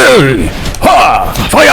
Hey! Ha! Fire!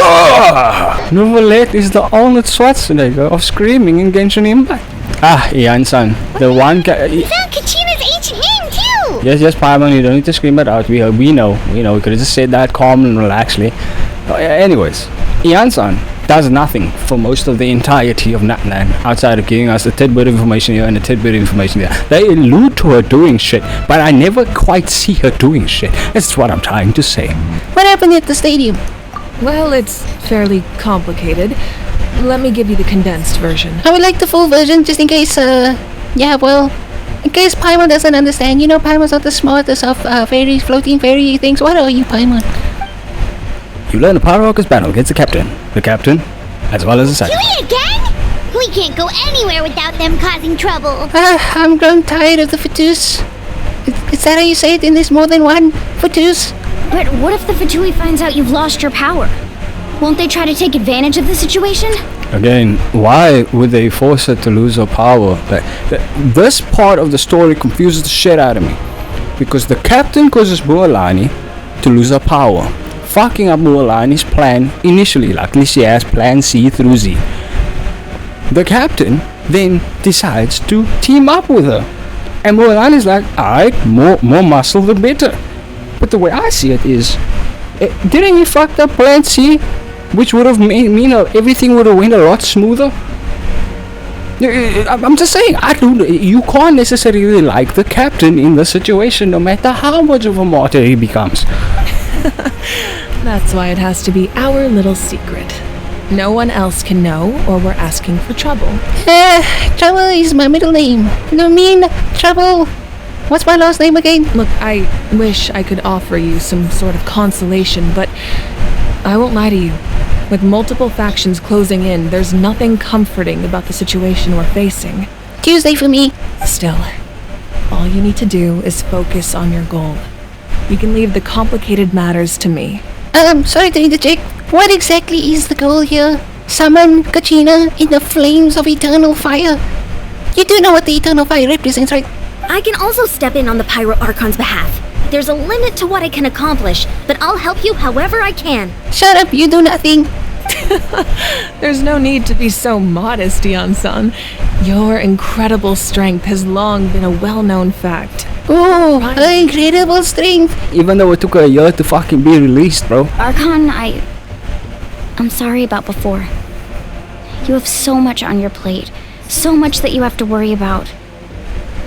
Ha! Novelette is the Arnold Schwarzenegger of screaming in Genshin Impact. Ah, Ian-san, the one You found Kachina's ancient name too! Yes, Paimon, you don't need to scream it out. We know. We could have just said that calm and relaxedly. Anyways, Ian-san does nothing for most of the entirety of Natlan outside of giving us a tidbit of information here and a tidbit of information there. They allude to her doing shit, but I never quite see her doing shit. That's what I'm trying to say. What happened at the stadium? Well, it's fairly complicated. Let me give you the condensed version. I would like the full version just in case, in case Paimon doesn't understand. You know, Paimon's not the smartest of fairies, floating fairy things. What are you, Paimon? You learn the Power Rockers battle against the captain, as well as the second. Huey again? We can't go anywhere without them causing trouble. I'm grown tired of the Fatus. Is that how you say it in this more than one Fatus? But what if the Fatui finds out you've lost your power? Won't they try to take advantage of the situation? Again, why would they force her to lose her power? This part of the story confuses the shit out of me. Because the captain causes Mualani to lose her power, fucking up Mualani's plan initially. Luckily she has plan C through Z. The captain then decides to team up with her. And Mualani's like, alright, more muscle the better. But the way I see it is, didn't he fuck up plan C? Which would have mean everything would have went a lot smoother. I'm just saying, you can't necessarily like the captain in the situation, no matter how much of a martyr he becomes. That's why it has to be our little secret. No one else can know, or we're asking for trouble. Trouble is my middle name. LUMINE, Trouble. What's my last name again? Look, I wish I could offer you some sort of consolation, but I won't lie to you. With multiple factions closing in, there's nothing comforting about the situation we're facing. Tuesday for me. Still, all you need to do is focus on your goal. You can leave the complicated matters to me. Sorry to interject. What exactly is the goal here? Summon Kachina in the flames of eternal fire. You do know what the eternal fire represents, right? I can also step in on the Pyro Archon's behalf. There's a limit to what I can accomplish, but I'll help you however I can. Shut up, you do nothing. There's no need to be so modest, Dion-san. Your incredible strength has long been a well-known fact. Oh, incredible strength. Even though it took a year to fucking be released, bro. Archon, I'm sorry about before. You have so much on your plate. So much that you have to worry about.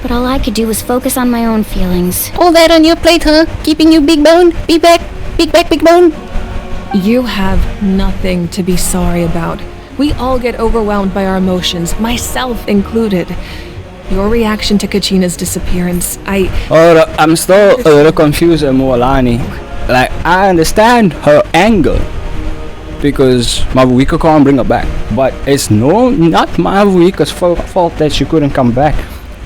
But all I could do was focus on my own feelings. All that on your plate, huh? Keeping you big bone? Big back, big bone? You have nothing to be sorry about. We all get overwhelmed by our emotions, myself included. Your reaction to Kachina's disappearance, I'm still a little confused at Mualani. Like, I understand her anger, because MAVUIKA can't bring her back. But it's not MAVUIKA's fault that she couldn't come back.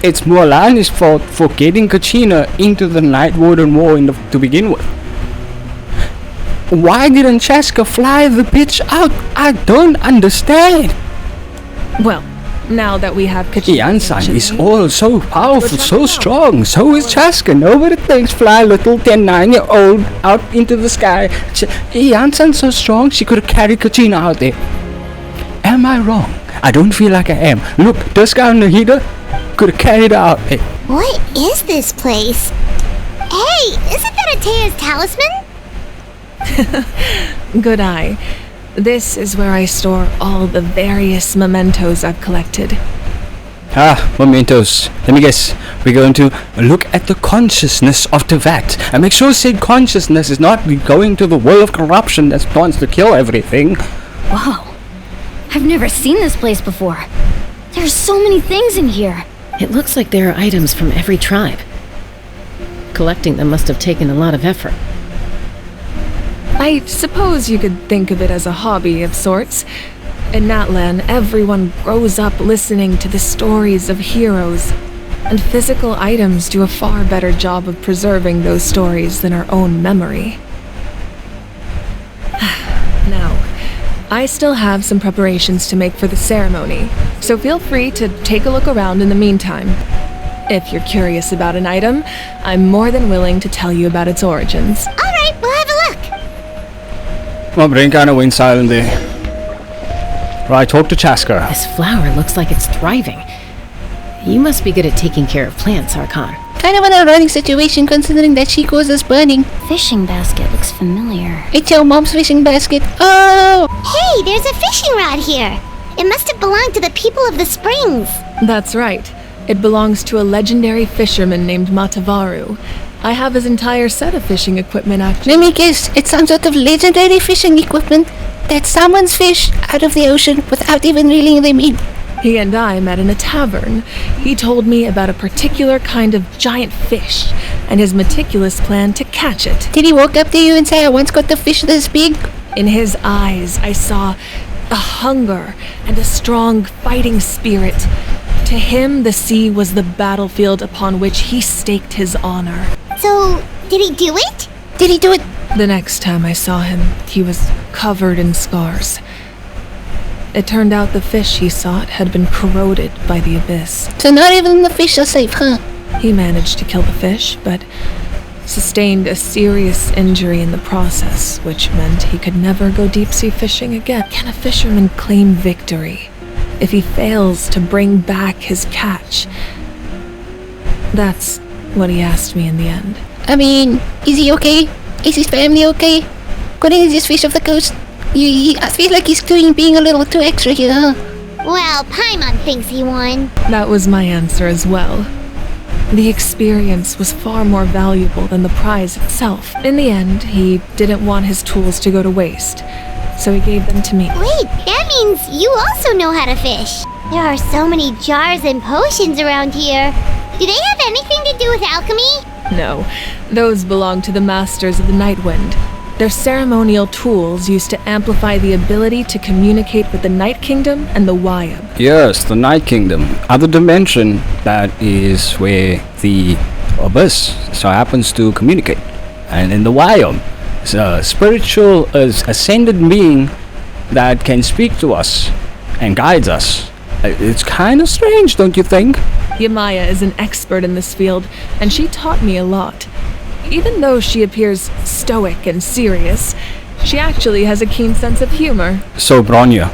It's Mualani's fault for getting Kachina into the Night Warden War to begin with. Why didn't Chaska fly the bitch out? I don't understand. Well, now that we have Kachina, Ian-san is all so powerful, so strong. So is Chaska. Nobody thinks fly little 10-9-year-old out into the sky. Ian-san's so strong, she could have carried Kachina out there. Am I wrong? I don't feel like I am. Look, this guy on the heater could have carried her out there. What is this place? Hey, isn't that Atea's talisman? Good eye. This is where I store all the various mementos I've collected. Mementos. Let me guess. We're going to look at the consciousness of Tevat and make sure said consciousness is not going to the world of corruption that wants to kill everything. Whoa. I've never seen this place before. There's so many things in here. It looks like there are items from every tribe. Collecting them must have taken a lot of effort. I suppose you could think of it as a hobby of sorts. In Natlan, everyone grows up listening to the stories of heroes, and physical items do a far better job of preserving those stories than our own memory. Now, I still have some preparations to make for the ceremony, so feel free to take a look around in the meantime. If you're curious about an item, I'm more than willing to tell you about its origins. Alright, we'll have a look. My brain kinda went silent there. Right, talk to Chaska. This flower looks like it's thriving. You must be good at taking care of plants, Archon. Kind of an ironic situation considering that she causes burning. Fishing basket looks familiar. It's your mom's fishing basket. Oh! Hey, there's a fishing rod here. It must have belonged to the people of the springs. That's right. It belongs to a legendary fisherman named Matavaru. I have his entire set of fishing equipment, actually. Let me guess, it's some sort of legendary fishing equipment that summons fish out of the ocean without even reeling them in. He and I met in a tavern. He told me about a particular kind of giant fish and his meticulous plan to catch it. Did he walk up to you and say, I once got the fish this big? In his eyes, I saw a hunger and a strong fighting spirit. To him, the sea was the battlefield upon which he staked his honor. So, did he do it? Did he do it? The next time I saw him, he was covered in scars. It turned out the fish he sought had been corroded by the abyss. So not even the fish are safe, huh? He managed to kill the fish, but sustained a serious injury in the process, which meant he could never go deep-sea fishing again. Can a fisherman claim victory if he fails to bring back his catch? That's what he asked me in the end. I mean, is he okay? Is his family okay? Couldn't he just fish off the coast? I feel like he's being a little too extra here, huh? Well, Paimon thinks he won. That was my answer as well. The experience was far more valuable than the prize itself. In the end, he didn't want his tools to go to waste, so he gave them to me. Wait, that means you also know how to fish. There are so many jars and potions around here. Do they have anything to do with alchemy? No, those belong to the Masters of the Night Wind. They're ceremonial tools used to amplify the ability to communicate with the Night Kingdom and the Wyab. Yes, the Night Kingdom. Other dimension that is where the Abyss so happens to communicate. And in the Wyab, it's a spiritual ascended being that can speak to us and guides us. It's kind of strange, don't you think? Yamaya is an expert in this field, and she taught me a lot. Even though she appears stoic and serious, she actually has a keen sense of humor. So Bronya,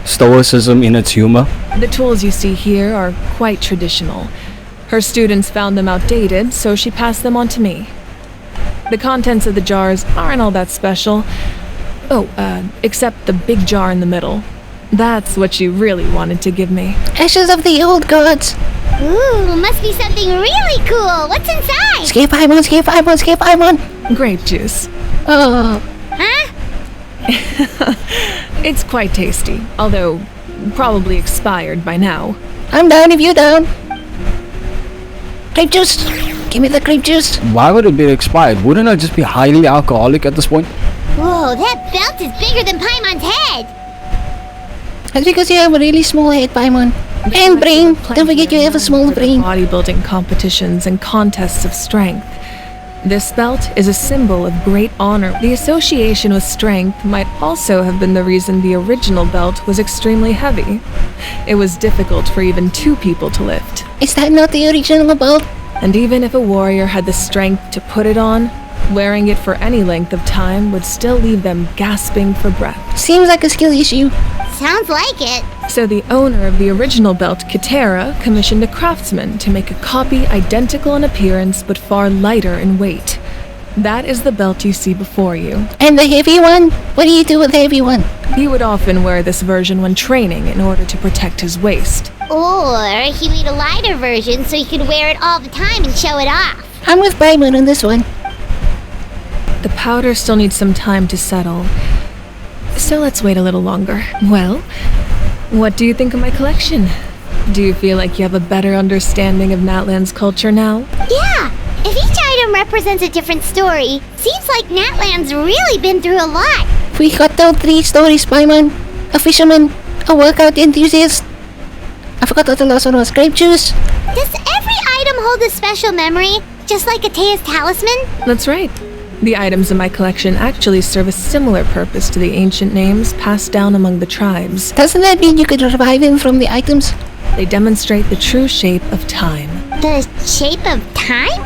stoicism in its humor. The tools you see here are quite traditional. Her students found them outdated, so she passed them on to me. The contents of the jars aren't all that special. Except the big jar in the middle. That's what she really wanted to give me. Ashes of the old gods. Ooh, must be something really cool. What's inside? Skip Paimon. Grape juice. Oh. Huh? It's quite tasty, although probably expired by now. I'm down if you're down. Grape juice. Give me the grape juice. Why would it be expired? Wouldn't it just be highly alcoholic at this point? Whoa, that belt is bigger than Paimon's head. That's because you have a really small head, Paimon. And brain. Don't forget you have a small brain. Bodybuilding competitions and contests of strength. This belt is a symbol of great honor. The association with strength might also have been the reason the original belt was extremely heavy. It was difficult for even two people to lift. Is that not the original belt? And even if a warrior had the strength to put it on, wearing it for any length of time would still leave them gasping for breath. Seems like a skill issue. Sounds like it. So the owner of the original belt, Kitera, commissioned a craftsman to make a copy identical in appearance but far lighter in weight. That is the belt you see before you. And the heavy one? What do you do with the heavy one? He would often wear this version when training in order to protect his waist. Or he made a lighter version so he could wear it all the time and show it off. I'm with Paimon on this one. The powder still needs some time to settle, so let's wait a little longer. Well, what do you think of my collection? Do you feel like you have a better understanding of Natlan's culture now? Yeah, if each item represents a different story, seems like Natlan's really been through a lot. We got those 3 stories, Paimon. A fisherman, a workout enthusiast. I forgot what the last one was. Grape juice. Does every item hold a special memory, just like Atea's talisman? That's right. The items in my collection actually serve a similar purpose to the ancient names passed down among the tribes. Doesn't that mean you could revive him from the items? They demonstrate the true shape of time. The shape of time?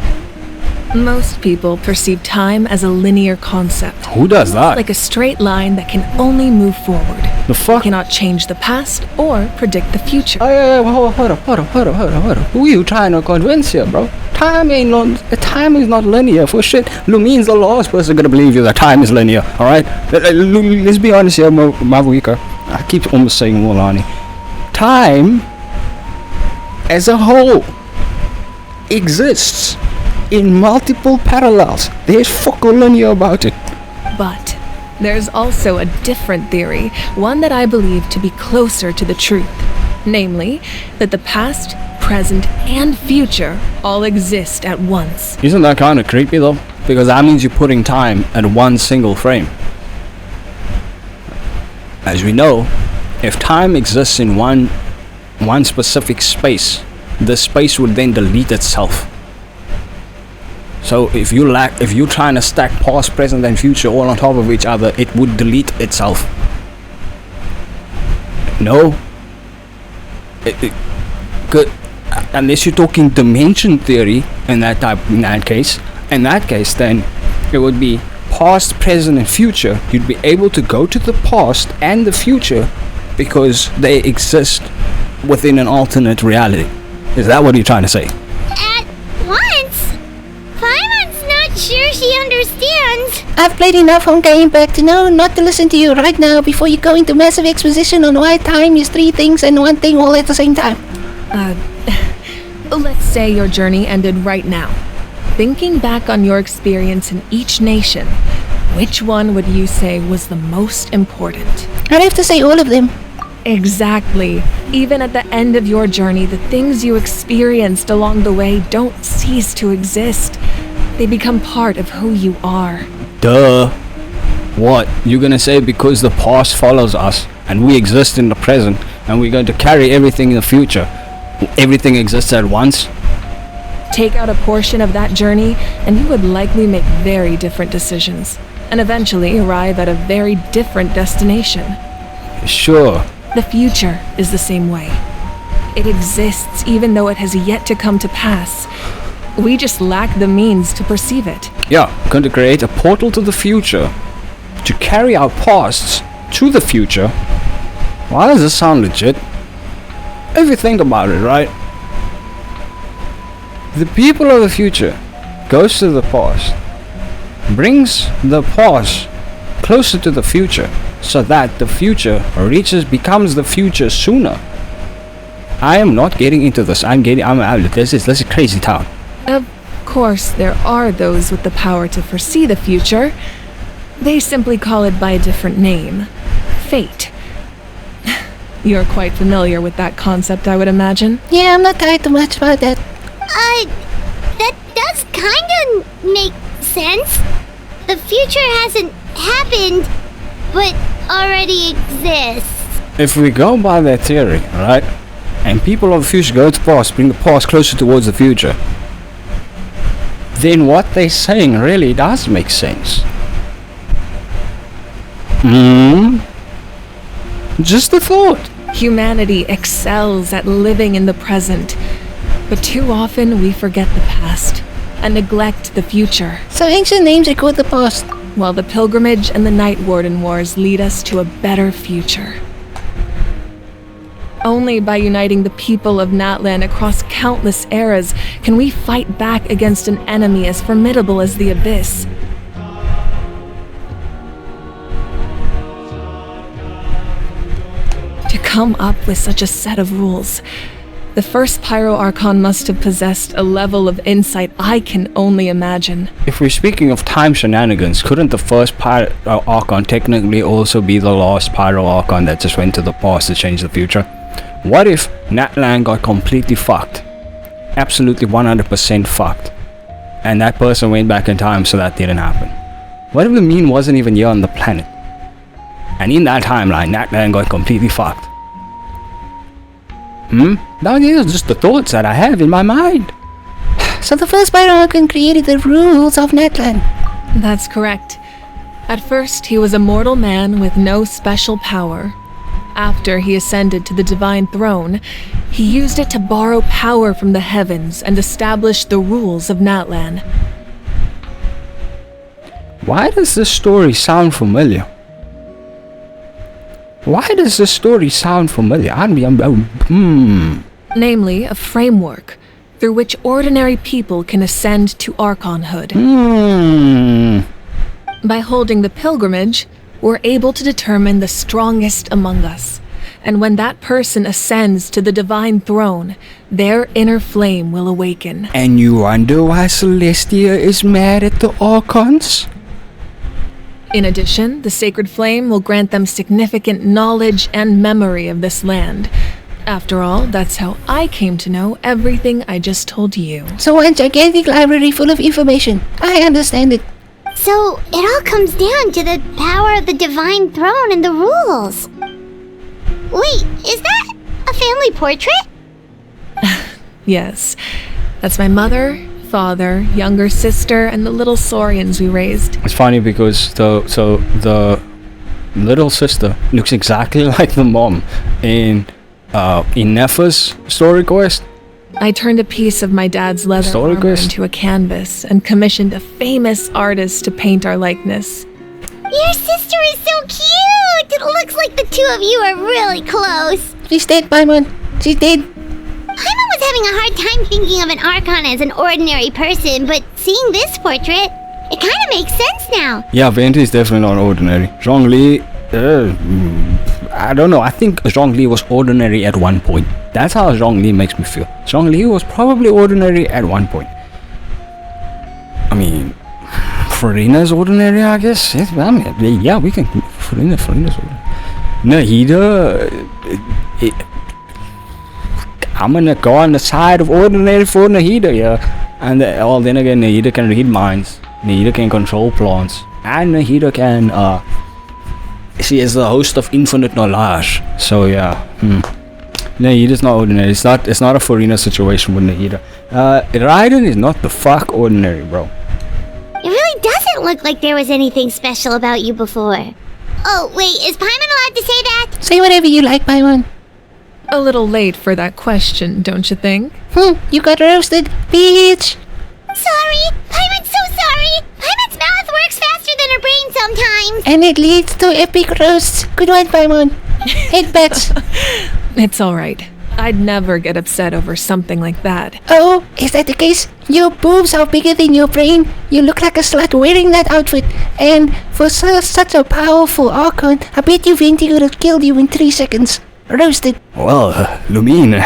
Most people perceive time as a linear concept. Who does that? Like a straight line that can only move forward. The fuck? Cannot change the past or predict the future. Hey, hold up. Who are you trying to convince here, bro? Time is not linear for shit. Lumine's the last person gonna believe you that time is linear, alright? Let's be honest here, MAVUIKA. I keep almost saying Mulani. Time as a whole exists in multiple parallels. There's fuck all linear about it. But there's also a different theory, one that I believe to be closer to the truth. Namely, that the past, present, and future all exist at once. Isn't that kind of creepy though? Because that means you're putting time at one single frame. As we know, if time exists in one specific space, the space would then delete itself. So if you're trying to stack past, present, and future all on top of each other, it would delete itself. No. It could, unless you're talking dimension theory in that case, then it would be past, present, and future. You'd be able to go to the past and the future because they exist within an alternate reality. Is that what you're trying to say? At once? Paimon's not sure she understands. I've played enough on Game Impact to know not to listen to you right now before you go into massive exposition on why time is three things and one thing all at the same time. Let's say your journey ended right now. Thinking back on your experience in each nation, which one would you say was the most important? I'd have to say all of them. Exactly. Even at the end of your journey, the things you experienced along the way don't cease to exist. They become part of who you are. Duh. What? You're gonna say because the past follows us and we exist in the present and we're going to carry everything in the future, everything exists at once? Take out a portion of that journey and you would likely make very different decisions and eventually arrive at a very different destination. Sure. The future is the same way. It exists even though it has yet to come to pass. We just lack the means to perceive it. Yeah, going to create a portal to the future to carry our pasts to the future. Why does this sound legit? If you think about it, right? The people of the future goes to the past, brings the past closer to the future, so that the future becomes the future sooner. I am not getting into this. This is crazy town. Of course, there are those with the power to foresee the future. They simply call it by a different name. Fate. You're quite familiar with that concept, I would imagine. Yeah, I'm not tired too much about that. That does kinda make sense. The future hasn't happened, but already exists. If we go by that theory, right, and people of the future go to the past, bring the past closer towards the future, then what they're saying really does make sense. Just a thought. Humanity excels at living in the present, but too often we forget the past and neglect the future. So ancient names record the past. While the pilgrimage and the Night Warden Wars lead us to a better future. Only by uniting the people of Natlan across countless eras can we fight back against an enemy as formidable as the Abyss. To come up with such a set of rules, the first Pyro Archon must have possessed a level of insight I can only imagine. If we're speaking of time shenanigans, couldn't the first Pyro Archon technically also be the last Pyro Archon that just went to the past to change the future? What if Natlan got completely fucked? Absolutely 100% fucked. And that person went back in time so that didn't happen. What if LUMINE wasn't even here on the planet? And in that timeline, Natlan got completely fucked. Now these are just the thoughts that I have in my mind. So the first Pyro Archon created the rules of Natlan. That's correct. At first, he was a mortal man with no special power. After he ascended to the divine throne, he used it to borrow power from the heavens and establish the rules of Natlan. Why does this story sound familiar? Why does this story sound familiar? Namely, a framework through which ordinary people can ascend to archonhood. By holding the pilgrimage, we're able to determine the strongest among us. And when that person ascends to the divine throne, their inner flame will awaken. And you wonder why Celestia is mad at the Archons? In addition, the sacred flame will grant them significant knowledge and memory of this land. After all, that's how I came to know everything I just told you. So one gigantic library full of information. I understand it. So it all comes down to the power of the divine throne and the rules. Wait, is that a family portrait? Yes, that's my mother, father, younger sister, and the little Saurians we raised. It's funny because the little sister looks exactly like the mom in Nefa's story quest. I turned a piece of my dad's leather Story armor quest? into a canvas and commissioned a famous artist to paint our likeness. Your sister is so cute! It looks like the two of you are really close. She's dead, Paimon. She's dead. Paimon was having a hard time thinking of an Archon as an ordinary person, but seeing this portrait, it kind of makes sense now. Yeah, Venti is definitely not ordinary. Zhongli, I don't know. I think Zhongli was ordinary at one point. That's how Zhongli makes me feel. Zhongli was probably ordinary at one point. I mean, Farina's ordinary, I guess. Yes, I mean, yeah, we can. Farina's ordinary. Nahida, I'm gonna go on the side of ordinary for Nahida, yeah. And then again, Nahida can read minds. Nahida can control plants. And Nahida can, she is the host of infinite knowledge. So yeah, Nahida's not ordinary. It's not a Farina situation with Nahida. Raiden is not the fuck ordinary, bro. It really doesn't look like there was anything special about you before. Oh, wait, is Paimon allowed to say that? Say whatever you like, Paimon. A little late for that question, don't you think? You got roasted, bitch. Sorry, Paimon's so sorry. Paimon's mouth works faster than her brain sometimes. And it leads to epic roasts. Good one, Paimon. Headbats. It's alright. I'd never get upset over something like that. Oh, is that the case? Your boobs are bigger than your brain. You look like a slut wearing that outfit. And for such a powerful Archon, I bet you Venti would have killed you in 3 seconds. Roasted. Well, Lumine,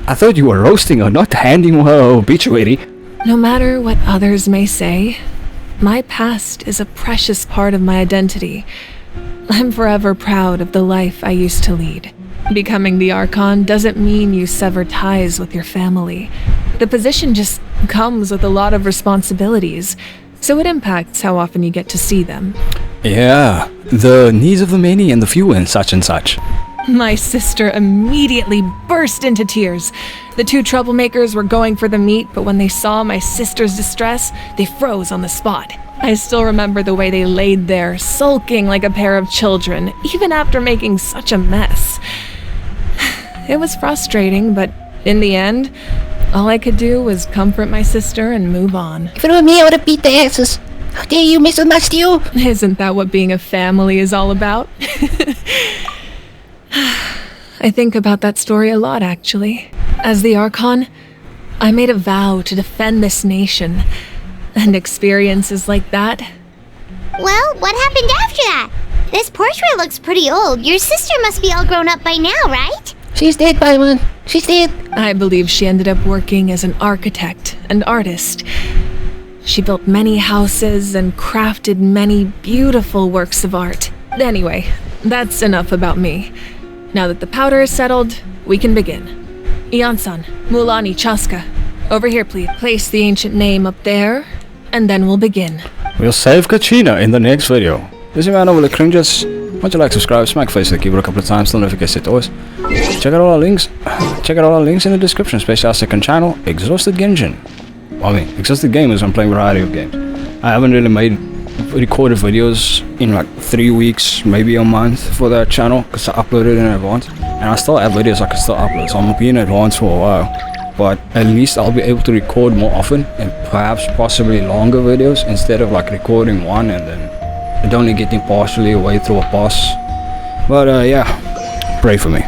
I thought you were roasting her, not handing her obituary. No matter what others may say, my past is a precious part of my identity. I'm forever proud of the life I used to lead. Becoming the Archon doesn't mean you sever ties with your family. The position just comes with a lot of responsibilities, so it impacts how often you get to see them. Yeah, the needs of the many and the few and such and such. My sister immediately burst into tears. The two troublemakers were going for the meat, but when they saw my sister's distress, they froze on the spot. I still remember the way they laid there, sulking like a pair of children, even after making such a mess. It was frustrating, but in the end, all I could do was comfort my sister and move on. If it were me, I would have beat their asses. How dare you, Mr. Mastio? Isn't that what being a family is all about? I think about that story a lot, actually. As the Archon, I made a vow to defend this nation. And experiences like that. Well, what happened after that? This portrait looks pretty old. Your sister must be all grown up by now, right? She's dead, Paimon. She's dead. I believe she ended up working as an architect and artist. She built many houses and crafted many beautiful works of art. Anyway, that's enough about me. Now that the powder is settled, we can begin. Ian-san, Mulani, Chaska, over here please. Place the ancient name up there, and then we'll begin. We'll save Kachina in the next video. This is your man over the cringes. Why don't you like, subscribe, smack face the keyboard a couple of times, don't forget to always. Check out all our links. Check out all our links in the description, especially our second channel, Exhausted Genshin. I mean, Exhausted Gamers, I'm playing a variety of games. I haven't really recorded videos in like 3 weeks, maybe a month for that channel, because I uploaded in advance. And I still have videos I can still upload, so I'm gonna be in advance for a while. but at least I'll be able to record more often and perhaps possibly longer videos instead of like recording one and then it only getting partially away through a boss. But yeah, pray for me.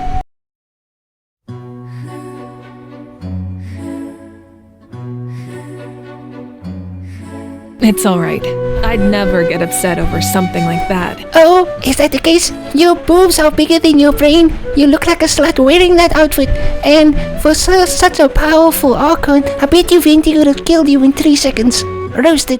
It's alright. I'd never get upset over something like that. Oh, is that the case? Your boobs are bigger than your brain. You look like a slut wearing that outfit. And for such a powerful Archon, I bet you Venti would have killed you in 3 seconds. Roasted.